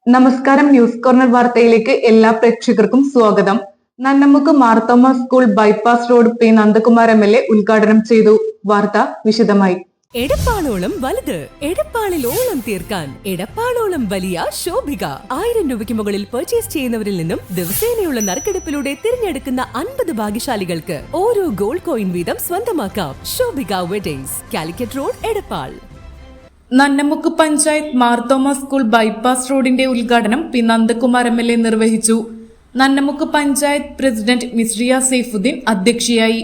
നമസ്കാരം. News corner വാർത്തയിലേക്ക് എല്ലാ പ്രേക്ഷകർക്കും സ്വാഗതം. Nannamukku Marthoma school bypass road P Nandakumar MLA ഉദ്ഘാടനം ചെയ്തു. വാർത്ത വിശദമായി. എടപ്പാളോളം വലുത്, എടപ്പാളിൽ ഓളം തീർക്കാൻ എടപ്പാളോളം വലിയ ശോഭിക. 1000 രൂപയ്ക്ക് മുകളിൽ പർച്ചേസ് ചെയ്യുന്നവരിൽ നിന്നും ദിവസേനയുള്ള നറുക്കെടുപ്പിലൂടെ തിരഞ്ഞെടുക്കുന്ന 50 ഭാഗ്യശാലികൾക്ക് ഓരോ ഗോൾഡ് കോയിൻ വീതം സ്വന്തമാക്കാം. Shobhika weddings, Calicut road, Edappal. Nannamukku panchayat Marthoma school bypass റോഡിന്റെ ഉദ്ഘാടനം പി നന്ദകുമാർ MLA നിർവഹിച്ചു. നന്നമുക്ക് പഞ്ചായത്ത് പ്രസിഡന്റ് മിസ്രിയ സൈഫുദ്ദീൻ അധ്യക്ഷയായി.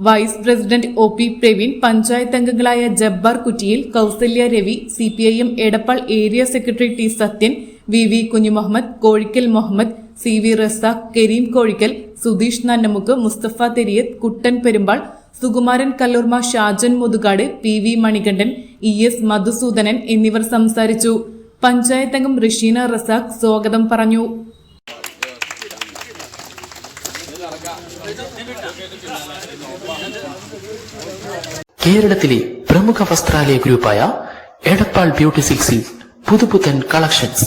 Vice president OP Praveen, panchayat അംഗങ്ങളായ Jabbar Kuttiyil, Kausalya Ravi, CPIM Edappal area secretary T Sathyan, VV Kunjumuhammed, Kozhikkal Muhammed, CV Razak, Kareem Kozhikkal, Sudheesh Nannamukku, Musthafa Theriyath, Kuttan Perumbal, Sukumaran Kallurma, Shajan Muthukad, PV Manikandan, ES Madhusoodanan എന്നിവർ സംസാരിച്ചു. പഞ്ചായത്ത് അംഗം റഷീന റസാഖ് സ്വാഗതം പറഞ്ഞു. കേരളത്തിലെ പ്രമുഖ വസ്ത്രാലയ ഗ്രൂപ്പായ എടപ്പാൾ ബ്യൂട്ടി സിൽക്സിൽ പുതുപുത്തൻ കളക്ഷൻസ്.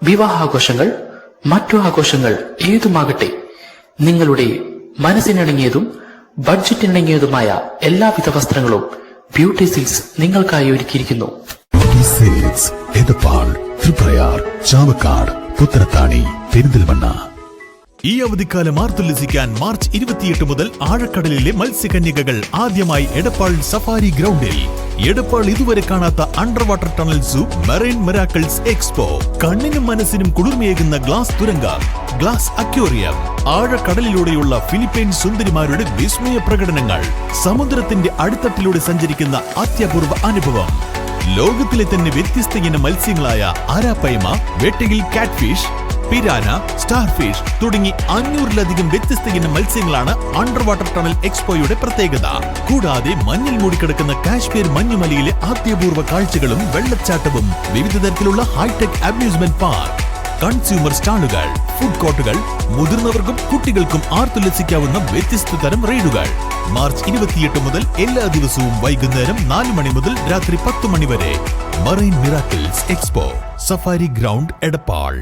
വിവാഹാഘോഷങ്ങൾ, മറ്റു ആഘോഷങ്ങൾ ഏതുമാകട്ടെ, നിങ്ങളുടെ മനസ്സിനിണങ്ങിയതും ബഡ്ജറ്റിനിണങ്ങിയതുമായ എല്ലാവിധ വസ്ത്രങ്ങളും ബ്യൂട്ടി സിൽക്സ് നിങ്ങൾക്കായി ഒരുക്കിയിരിക്കുന്നു. Beauty silks Edappal, Triprayar, Chavakkad, Puthanathani, Perinthalmanna. ഈ അവധിക്കാലം ആർത്തുല്ലസിക്കാൻ മാർച്ച് 28 മുതൽ ആഴക്കടലിലെ മത്സ്യകന്യകകൾ ആദ്യമായി എടപ്പാൾ സഫാരി ഗ്രൗണ്ടിൽ. എടപ്പാൾ ഇതുവരെ കാണാത്ത under water tunnel zoo, marine miracles expo, കണ്ണിനും മനസ്സിനും കുളിർമയേകുന്ന ഗ്ലാസ് തുരങ്കം, ഗ്ലാസ് അക്വേറിയം, ആഴക്കടലിലൂടെയുള്ള ഫിലിപ്പൈൻ സുന്ദരിമാരുടെ വിസ്മയ പ്രകടനങ്ങൾ, സമുദ്രത്തിന്റെ അടിത്തട്ടിലൂടെ സഞ്ചരിക്കുന്ന അത്യപൂർവ അനുഭവം, ലോകത്തിലെ തന്നെ വ്യത്യസ്ത ഇനം മത്സ്യങ്ങളായ ആരാപ്പൈമ, വേട്ടയിൽ കാറ്റ്ഫിഷ്, പിരാന, സ്റ്റാർഫിഷ് തുടങ്ങി 500-ലധികം വ്യത്യസ്ത ഇനം മത്സ്യങ്ങളാണ് അണ്ടർ വാട്ടർ ടണൽ എക്സ്പോയുടെ പ്രത്യേകത. കൂടാതെ മഞ്ഞിൽ മൂടിക്കിടക്കുന്ന കാശ്മീർ മഞ്ഞുമലയിലെ അത്യപൂർവ കാഴ്ചകളും വെള്ളച്ചാട്ടവും, വിവിധ തരത്തിലുള്ള ഹൈടെക് അമ്യൂസ്മെന്റ് പാർക്ക്, കൺസ്യൂമർ സ്റ്റാളുകൾ, ഫുഡ് കോർട്ടുകൾ, മുതിർന്നവർക്കും കുട്ടികൾക്കും ആർത്തുല്ലസിക്കാവുന്ന വ്യത്യസ്ത തരം റൈഡുകൾ. മാർച്ച് 28 മുതൽ എല്ലാ ദിവസവും വൈകുന്നേരം 4 മണി മുതൽ രാത്രി 10 മണി വരെ. Marine miracles expo, safari ground, Edappal.